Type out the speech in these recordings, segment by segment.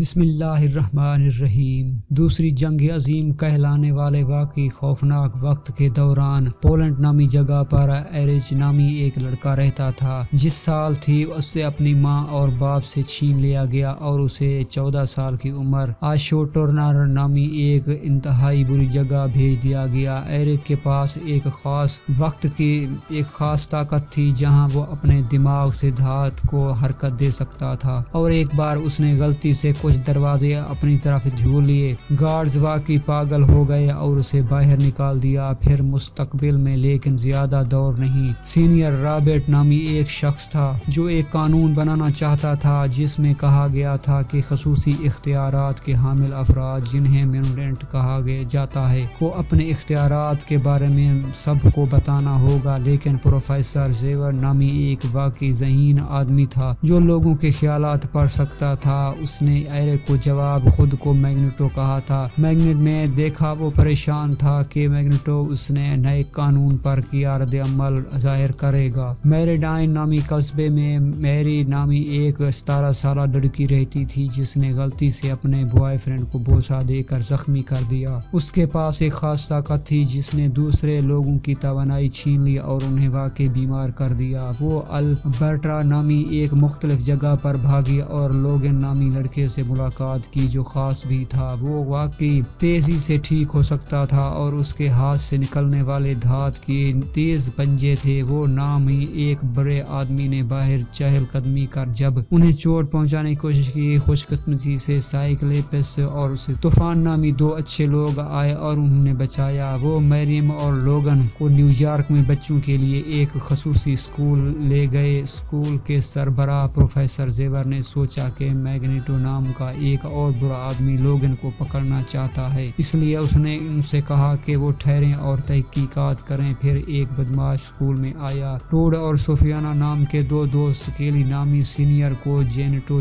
بسم اللہ الرحمن الرحیم۔ دوسری جنگ عظیم کہلانے والے واقعی خوفناک وقت کے دوران پولینڈ نامی جگہ پر ایرچ نامی ایک لڑکا رہتا تھا جس سال تھی اسے اپنی ماں اور باپ سے چھین لیا گیا اور اسے 14 سال کی عمر آشوٹورنر نامی ایک انتہائی بری جگہ بھیج دیا گیا۔ ایرک کے پاس ایک خاص وقت کی ایک خاص طاقت تھی جہاں وہ اپنے دماغ سے دھات کو حرکت دے سکتا تھا، اور ایک بار اس نے غلطی سے کچھ دروازے اپنی طرف جھول لیے۔ گارڈز واقعی پاگل ہو گئے اور اسے باہر نکال دیا۔ پھر مستقبل میں، لیکن زیادہ دور نہیں، سینئر رابرٹ نامی ایک شخص تھا جو ایک قانون بنانا چاہتا تھا جس میں کہا گیا تھا کہ خصوصی اختیارات کے حامل افراد جنہیں میوٹنٹ کہا جاتا ہے کو اپنے اختیارات کے بارے میں سب کو بتانا ہوگا۔ لیکن پروفیسر زیور نامی ایک واقعی ذہین آدمی تھا جو لوگوں کے خیالات پڑھ سکتا تھا۔ اس نے ایرک کو جواب خود کو میگنیٹو کہا تھا۔ میگنیٹ میں دیکھا وہ پریشان تھا کہ میگنیٹو اس نے نئے قانون پر کیا رد عمل ظاہر کرے گا۔ میریڈائن نامی قصبے میں میری نامی ایک 17 سالہ لڑکی رہتی تھی جس نے غلطی سے اپنے بوائے فرینڈ کو بوسہ دے کر زخمی کر دیا۔ اس کے پاس ایک خاص طاقت تھی جس نے دوسرے لوگوں کی توانائی چھین لی اور انہیں واقعی بیمار کر دیا۔ وہ البرٹا نامی ایک مختلف جگہ پر بھاگی اور لوگن نامی لڑکے سے ملاقات کی جو خاص بھی تھا۔ وہ واقعی تیزی سے ٹھیک ہو سکتا تھا اور اس کے ہاتھ سے نکلنے والے دھات کی تیز پنجے تھے۔ وہ نام ہی ایک بڑے آدمی نے باہر چہل قدمی کر جب انہیں چوٹ پہنچانے کی کوشش کی۔ خوش قسمتی سے سائیکلپس اور طوفان نامی 2 اچھے لوگ آئے اور انہوں نے بچایا۔ وہ مریم اور لوگن کو نیو یارک میں بچوں کے لیے ایک خصوصی اسکول لے گئے۔ اسکول کے سربراہ پروفیسر زیور نے سوچا کہ میگنیٹو نام کا ایک اور برا آدمی لوگن کو پکڑنا چاہتا ہے، اس لیے اس نے ان سے کہا کہ وہ ٹھہریں اور تحقیقات کریں۔ پھر ایک بدماش اسکول میں آیا۔ ٹوڈ اور سوفیانا نام کے 2 دوست کیلی نامی سینئر کو جینیٹو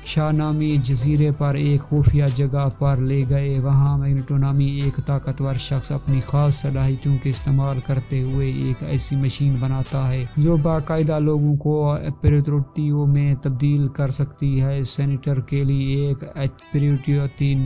شاہ نامی جزیرے پر ایک خفیہ جگہ پر لے گئے۔ وہاں میگنیٹو نامی ایک طاقتور شخص اپنی خاص صلاحیتوں کے استعمال کرتے ہوئے ایک ایسی مشین بناتا ہے جو باقاعدہ لوگوں کو ایپریٹیو میں تبدیل کر سکتی ہے۔ سینیٹر کیلی ایک ایپریٹیو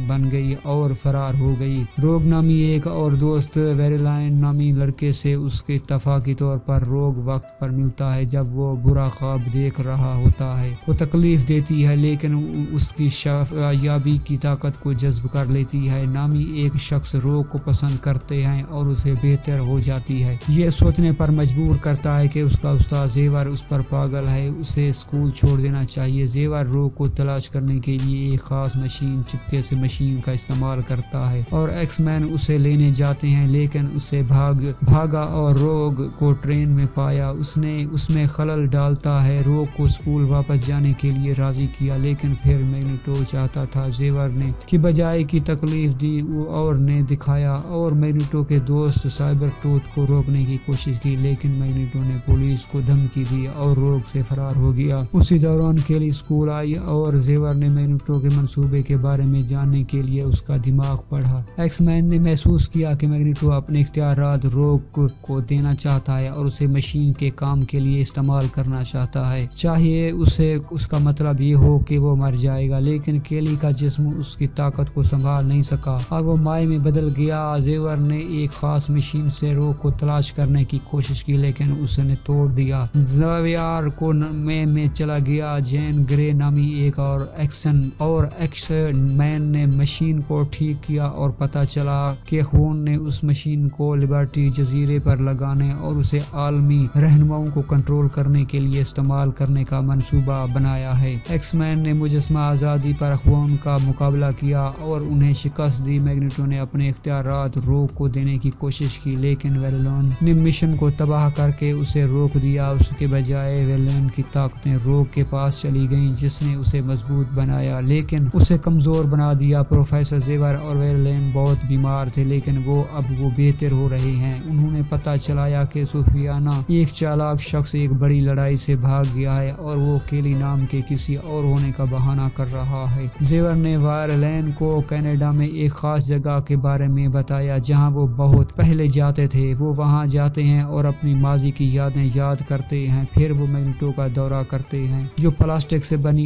بن گئی اور فرار ہو گئی۔ روگ نامی ایک اور دوست ویرلائن نامی لڑکے سے اس کے اتفاقی طور پر روگ وقت پر ملتا ہے جب وہ برا خواب دیکھ رہا ہوتا ہے۔ وہ تکلیف دیتی ہے لیکن اس کی شفایابی کی طاقت کو جذب کر لیتی ہے۔ نامی ایک شخص روگ کو پسند کرتے ہیں اور اسے بہتر ہو جاتی ہے۔ یہ سوچنے پر مجبور کرتا ہے کہ اس کا استاد زیور اس پر پاگل ہے، اسے اسکول چھوڑ دینا چاہیے۔ زیور روگ کو تلاش کرنے کے لیے ایک خاص مشین چپکے سے مشین کا استعمال کرتا ہے اور ایکس مین اسے لینے جاتے ہیں، لیکن اسے بھاگا اور روگ کو ٹرین میں پایا۔ اس میں خلل ڈالتا ہے۔ روگ کو اسکول واپس جانے کے لیے راضی کیا، لیکن پھر میگنیٹو چاہتا تھا زیور نے کی بجائے کی تکلیف دی اور نے دکھایا، اور میگنیٹو کے دوست سائبر ٹوتھ کو روکنے کی کوشش کی، لیکن میگنیٹو نے پولیس کو دھمکی دی اور روگ سے فرار ہو گیا۔ اسی دوران کیلی اسکول آئی اور زیور نے میگنیٹو کے منصوبے کے بارے میں جاننے کے لیے اس کا دماغ پڑھا۔ ایکس مین نے محسوس کیا کہ میگنیٹو اپنے اختیارات روگ کو دینا چاہتا ہے اور اسے مشین کے کام کے لیے استعمال کرنا چاہتا ہے، چاہیے اس کا مطلب یہ ہو کہ وہ مر جائے گا۔ لیکن کیلی کا جسم اس کی طاقت کو سنبھال نہیں سکا اور وہ مائع میں بدل گیا۔ زیور نے ایک خاص مشین سے روگ کو تلاش کرنے کی کوشش کی، لیکن اس نے توڑ دیا۔ زیویار کو میں چلا گیا۔ جین گرے نامی ایک اور ایکس مین نے مشین کو ٹھیک کیا اور پتہ چلا کہ خون نے اس مشین کو لبرٹی جزیرے پر لگانے اور اسے عالمی رہنماؤں کو کنٹرول کرنے کے لیے استعمال کرنے کا منصوبہ بنایا ہے۔ ایکس مین نے مجسمہ آزادی پر خون کا مقابلہ کیا اور انہیں شکست دی۔ میگنیٹو نے اپنے اختیارات روگ کو دینے کی کوشش کی، لیکن ویرلون نے مشن کو تباہ کر کے اسے روک دیا۔ اس کے بجائے ویرلون کی طاقتیں روگ کے پاس چلی گئیں جس نے اسے مضبوط بنایا لیکن اسے کمزور بنا دیا۔ پروفیسر زیور اور ویرلین بہت بیمار تھے، لیکن اب وہ بہتر ہو رہے ہیں۔ انہوں نے پتہ چلایا کہ سوفیانا ایک چالاک شخص ایک بڑی لڑائی سے بھاگ گیا ہے اور وہ کیلی نام کے کسی اور ہونے کا بہانہ کر رہا ہے۔ زیور نے ویرلین کو کینیڈا میں ایک خاص جگہ کے بارے میں بتایا جہاں وہ بہت پہلے جاتے تھے۔ وہ وہاں جاتے ہیں اور اپنی ماضی کی یادیں یاد کرتے ہیں۔ پھر وہ میگنیٹو کا دورہ کرتے ہیں جو پلاسٹک سے بنی